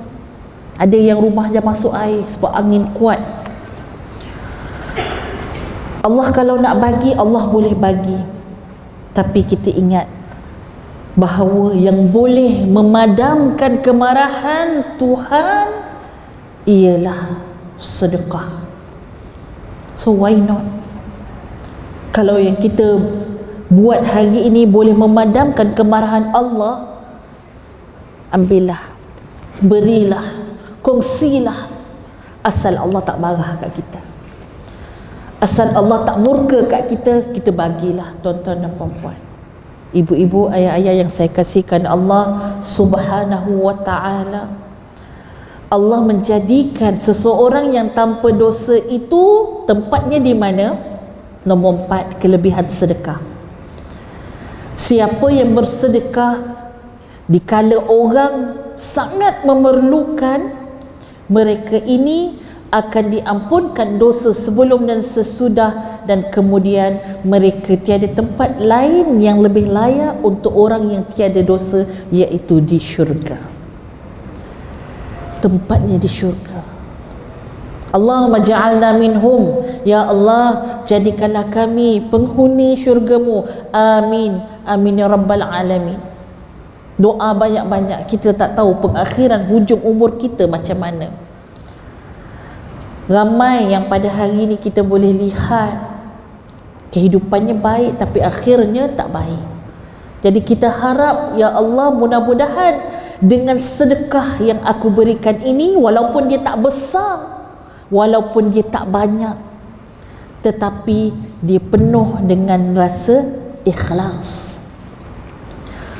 ada yang rumah dah masuk air sebab angin kuat. Allah kalau nak bagi, Allah boleh bagi, tapi kita ingat bahawa yang boleh memadamkan kemarahan Tuhan ialah sedekah. So why not? Kalau yang kita buat hari ini boleh memadamkan kemarahan Allah, ambillah, berilah, kongsilah, asal Allah tak marah kat kita, asal Allah tak murka kat kita, kita bagilah tuan-tuan dan puan-puan, ibu-ibu, ayah-ayah yang saya kasihkan Allah Subhanahu wa ta'ala. Allah menjadikan seseorang yang tanpa dosa itu tempatnya di mana? Nombor 4, kelebihan sedekah. Siapa yang bersedekah dikala orang sangat memerlukan, mereka ini akan diampunkan dosa sebelum dan sesudah, dan kemudian mereka tiada tempat lain yang lebih layak untuk orang yang tiada dosa, iaitu di syurga. Tempatnya di syurga. Allahumma ja'alna minhum, ya Allah jadikanlah kami penghuni syurgamu, amin, amin ya rabbal alamin. Doa banyak-banyak. Kita tak tahu pengakhiran hujung umur kita macam mana. Ramai yang pada hari ini kita boleh lihat kehidupannya baik tapi akhirnya tak baik. Jadi kita harap, ya Allah, mudah-mudahan dengan sedekah yang aku berikan ini, walaupun dia tak besar, walaupun dia tak banyak, tetapi dia penuh dengan rasa ikhlas.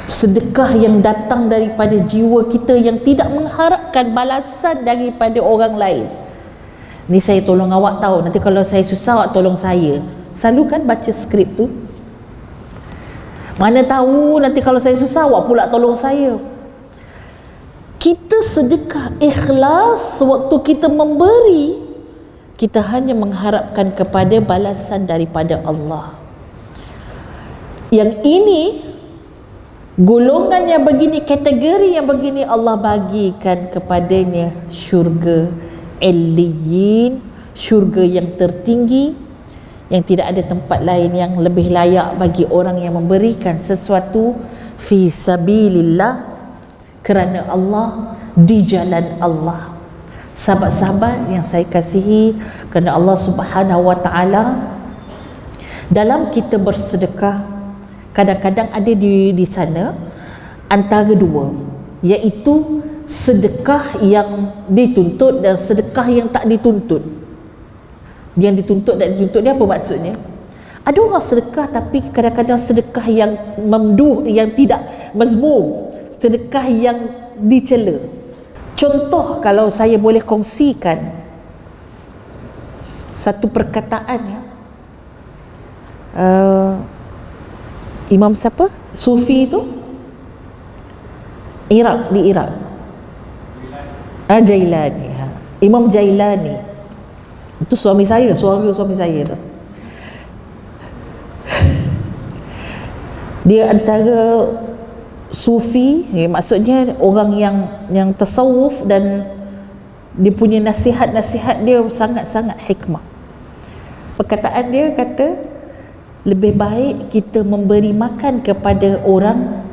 Sedekah yang datang daripada jiwa kita, yang tidak mengharapkan balasan daripada orang lain. Ni saya tolong awak tahu, nanti kalau saya susah awak tolong saya. Selalu kan baca skrip tu, mana tahu nanti kalau saya susah awak pula tolong saya. Kita sedekah ikhlas, waktu kita memberi, kita hanya mengharapkan kepada balasan daripada Allah. Yang ini, golongan yang begini, kategori yang begini, Allah bagikan kepadanya syurga Illiyin, syurga yang tertinggi, yang tidak ada tempat lain yang lebih layak bagi orang yang memberikan sesuatu fi sabilillah, kerana Allah, di jalan Allah. Sahabat-sahabat yang saya kasihi kerana Allah Subhanahu wa ta'ala, dalam kita bersedekah, kadang-kadang ada di sana antara dua, iaitu sedekah yang dituntut dan sedekah yang tak dituntut. Yang dituntut dan dituntut ni apa maksudnya? Ada orang sedekah tapi kadang-kadang sedekah yang mamduh, yang tidak mazmum, sedekah yang dicela. Contoh, kalau saya boleh kongsikan satu perkataan ya, Imam siapa? Sufi tu Iraq, di Iraq, Jailani, Imam Jailani. Itu suami saya, suami saya tu. Dia antara sufi, maksudnya orang yang tasawuf, dan dia punya nasihat-nasihat dia sangat-sangat hikmah. Perkataan dia kata, lebih baik kita memberi makan kepada orang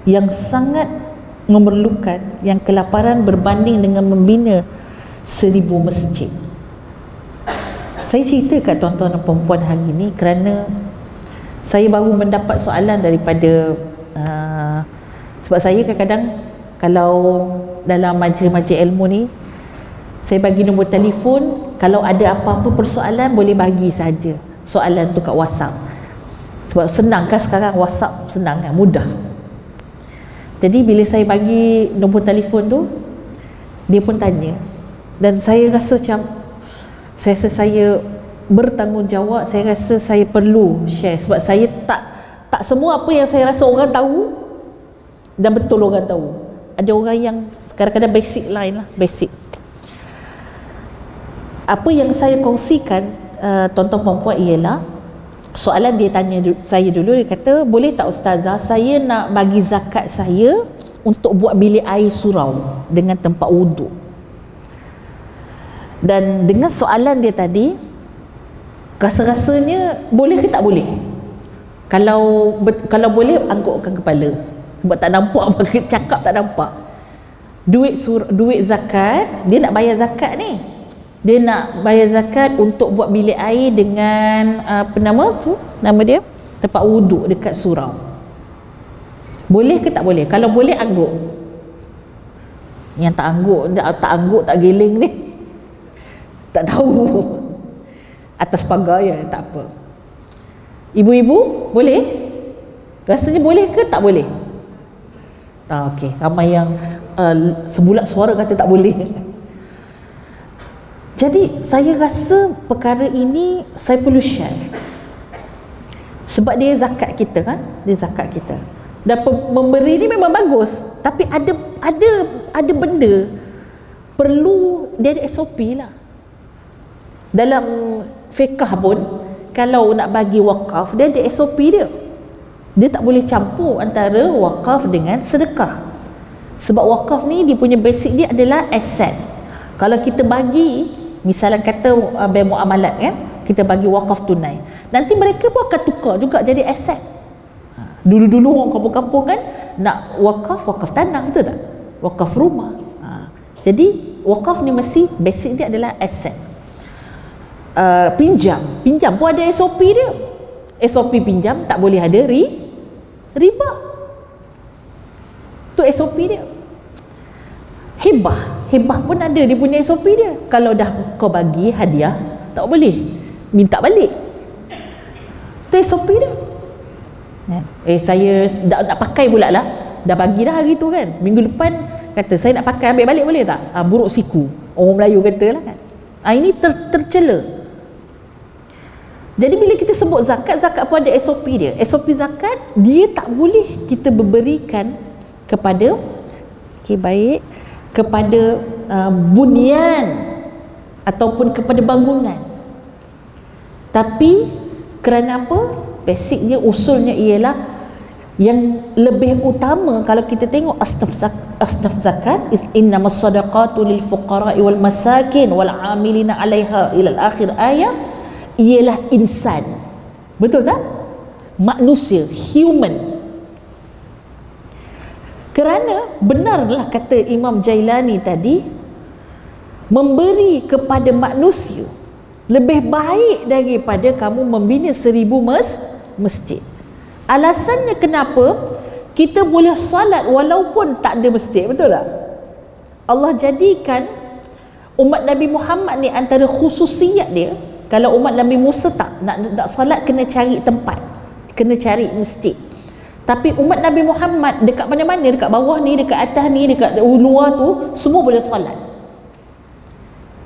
yang sangat memerlukan, yang kelaparan berbanding dengan membina 1000 masjid. Saya cerita kat tuan-tuan dan puan-puan hari ni kerana saya baru mendapat soalan daripada sebab saya kadang-kadang kalau dalam majlis-majlis ilmu ni saya bagi nombor telefon, kalau ada apa-apa persoalan boleh bagi saja soalan tu kat WhatsApp. Sebab senang kan sekarang, WhatsApp senang kan, mudah. Jadi bila saya bagi nombor telefon tu, dia pun tanya, dan saya rasa macam saya bertanggungjawab. Saya rasa saya perlu share sebab saya tak semua apa yang saya rasa orang tahu dan betul orang tahu. Ada orang yang kadang-kadang basic line lah, basic. Apa yang saya kongsikan tuan-tuan puan-puan ialah soalan dia tanya saya dulu. Dia kata, boleh tak ustazah, saya nak bagi zakat saya untuk buat bilik air surau dengan tempat wuduk. Dan dengan soalan dia tadi, rasa-rasanya boleh ke tak boleh? Kalau boleh, anggukkan kepala. Sebab tak nampak apa cakap, tak nampak. Duit zakat, dia nak bayar zakat ni. Dia nak bayar zakat untuk buat bilik air dengan apa nama tu? Nama dia? Tempat wuduk dekat surau. Boleh ke tak boleh? Kalau boleh, angguk. Yang tak angguk, tak giling ni, tak tahu. Atas pagar ya, tak apa. Ibu-ibu, boleh? Rasanya boleh ke tak boleh? Okey, ramai yang sebulat suara kata tak boleh. Jadi saya rasa perkara ini saya perlu share. Sebab dia zakat kita kan? Dia zakat kita. Dan memberi ni memang bagus, tapi ada benda perlu dia ada SOP lah. Dalam fiqh pun kalau nak bagi wakaf, dia ada SOP dia. Dia tak boleh campur antara wakaf dengan sedekah. Sebab wakaf ni dia punya basic dia adalah aset. Kalau kita bagi, misalnya kata bai muamalat kan, kita bagi wakaf tunai, nanti mereka pun akan tukar juga jadi aset. Dulu-dulu orang kampung-kampung kan nak wakaf tanah, betul tak? Wakaf rumah. Jadi wakaf ni mesti basic dia adalah aset. Pinjam pun ada SOP dia. SOP pinjam tak boleh ada riba. Tu SOP dia. Hibah pun ada dia punya SOP dia. Kalau dah kau bagi hadiah, tak boleh minta balik. Tu SOP dia. Saya nak pakai pula lah, dah bagi dah hari tu kan, minggu depan kata saya nak pakai, ambil balik boleh tak? Buruk siku, orang Melayu kata lah kan. Ini tercela. Jadi bila kita sebut zakat pun ada SOP dia. SOP zakat, dia tak boleh kita berikan kepada kepada bunyan ataupun kepada bangunan. Tapi kerana apa? Basicnya, usulnya ialah yang lebih utama kalau kita tengok asnaf zakat is innamas sadaqatu lil fuqara'i wal masakin wal 'amilina 'alaiha ila akhir ayat, ialah insan. Betul tak? Manusia, human. Kerana benarlah kata Imam Jailani tadi, memberi kepada manusia lebih baik daripada kamu membina 1000 masjid. Alasannya kenapa? Kita boleh solat walaupun tak ada masjid, betul tak? Allah jadikan umat Nabi Muhammad ni antara khususiyat dia, kalau umat Nabi Musa tak nak solat kena cari tempat, kena cari masjid. Tapi umat Nabi Muhammad dekat mana-mana, dekat bawah ni, dekat atas ni, dekat luar tu, semua boleh solat.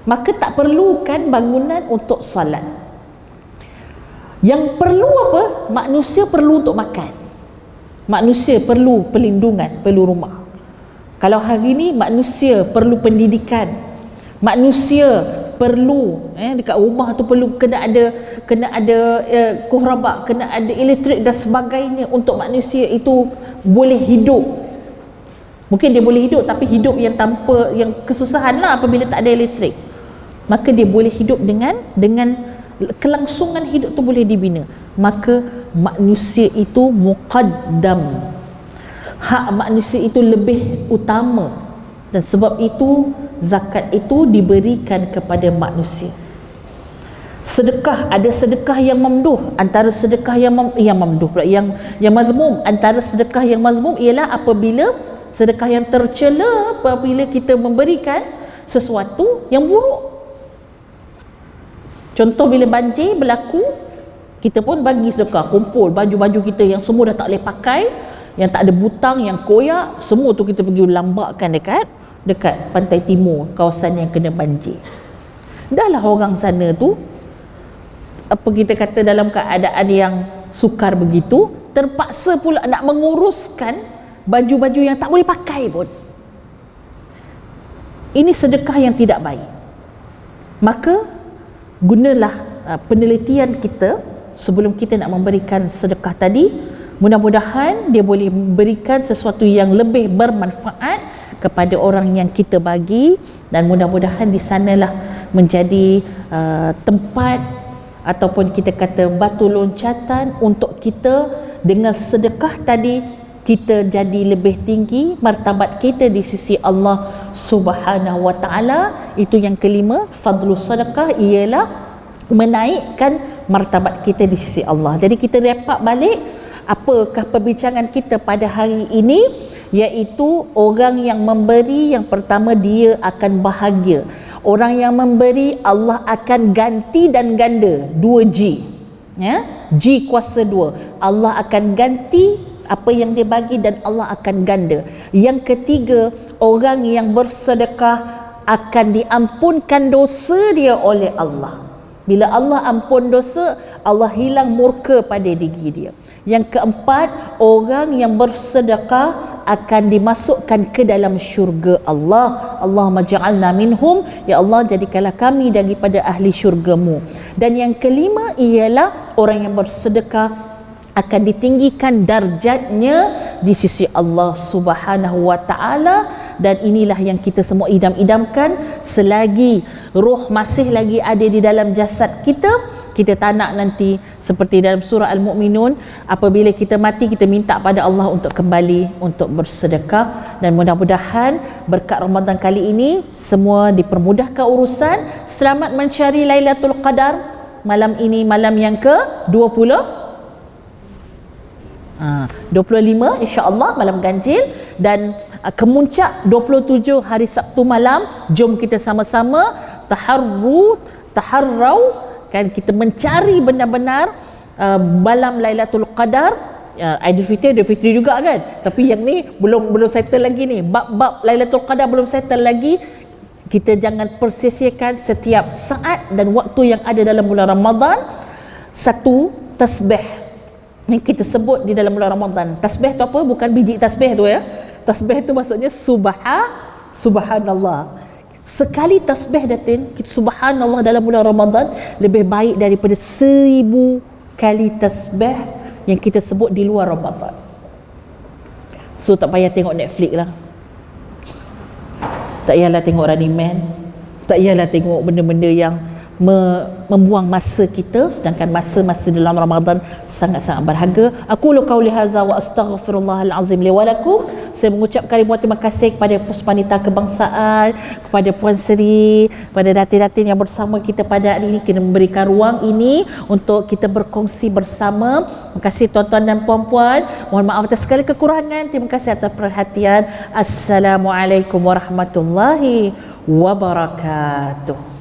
Maka tak perlukan bangunan untuk solat. Yang perlu apa? Manusia perlu untuk makan. Manusia perlu perlindungan, perlu rumah. Kalau hari ni manusia perlu pendidikan. Manusia perlu dekat rumah tu perlu kena ada kuhrabak, kena ada elektrik dan sebagainya untuk manusia itu boleh hidup. Mungkin dia boleh hidup tapi hidup yang tanpa, yang kesusahan lah apabila tak ada elektrik. Maka dia boleh hidup dengan kelangsungan hidup tu boleh dibina. Maka manusia itu muqaddam. hak manusia itu lebih utama, dan sebab itu zakat itu diberikan kepada manusia. Sedekah, ada sedekah yang mamduh, antara sedekah yang mamduh pula, yang mazmum. Antara sedekah yang mazmum ialah apabila sedekah yang tercela, apabila kita memberikan sesuatu yang buruk. Contoh, bila banjir berlaku, kita pun bagi sedekah, kumpul baju-baju kita yang semua dah tak boleh pakai, yang tak ada butang, yang koyak, semua tu kita pergi lambakkan dekat pantai timur, kawasan yang kena banjir. Dahlah orang sana tu, apa kita kata, dalam keadaan yang sukar begitu, terpaksa pula nak menguruskan baju-baju yang tak boleh pakai pun. Ini sedekah yang tidak baik. Maka gunalah penelitian kita sebelum kita nak memberikan sedekah tadi. Mudah-mudahan dia boleh memberikan sesuatu yang lebih bermanfaat kepada orang yang kita bagi, dan mudah-mudahan di sanalah menjadi tempat ataupun kita kata batu loncatan untuk kita. Dengan sedekah tadi kita jadi lebih tinggi martabat kita di sisi Allah Subhanahu wa taala. Itu yang kelima, fadlu sedekah ialah menaikkan martabat kita di sisi Allah. Jadi kita repak balik apakah perbincangan kita pada hari ini, iaitu orang yang memberi, yang pertama dia akan bahagia. Orang yang memberi Allah akan ganti dan ganda, 2G, ya, G kuasa 2. Allah akan ganti apa yang dia bagi dan Allah akan ganda. Yang ketiga, orang yang bersedekah akan diampunkan dosa dia oleh Allah. Bila Allah ampun dosa, Allah hilang murka pada diri dia. Yang keempat, orang yang bersedekah akan dimasukkan ke dalam syurga Allah. Allahumma ja'alna minhum, ya Allah jadikanlah kami daripada ahli syurgamu. Dan yang kelima ialah orang yang bersedekah akan ditinggikan darjatnya di sisi Allah Subhanahu wa taala. Dan inilah yang kita semua idam-idamkan, selagi roh masih lagi ada di dalam jasad kita, kita tak nak nanti seperti dalam surah Al-Mu'minun, apabila kita mati kita minta pada Allah untuk kembali untuk bersedekah. Dan mudah-mudahan berkat Ramadan kali ini semua dipermudahkan urusan. Selamat mencari Lailatul Qadar. Malam ini malam yang ke-20 25 insya-Allah, malam ganjil. Dan kemuncak 27 hari Sabtu malam. Jom kita sama-sama taharrau, kan, kita mencari benar-benar malam Lailatul Qadar. Idul Fitri juga kan, tapi yang ni belum settle lagi ni, bab Lailatul Qadar belum settle lagi. Kita jangan persisikan setiap saat dan waktu yang ada dalam bulan Ramadan. Satu, tasbih yang kita sebut di dalam bulan Ramadan. Tasbih tu apa? Bukan biji tasbih tu, ya. Tasbih tu maksudnya subhanallah. Sekali tasbih datin, kita subhanallah dalam bulan Ramadan lebih baik daripada 1000 kali tasbih yang kita sebut di luar Ramadan. So tak payah tengok Netflix lah, tak payahlah tengok Running Man, tak payahlah tengok benda-benda yang membuang masa kita, sedangkan masa-masa dalam Ramadan sangat-sangat berharga. Aku lu qauli hadza wa astaghfirullahal azim li wa lakum. Saya mengucapkan ribuan terima kasih kepada Puspanita Kebangsaan, kepada Puan Seri, kepada datin-datin yang bersama kita pada hari ini, kena memberikan ruang ini untuk kita berkongsi bersama. Terima kasih tuan-tuan dan puan-puan. Mohon maaf atas segala kekurangan. Terima kasih atas perhatian. Assalamualaikum warahmatullahi wabarakatuh.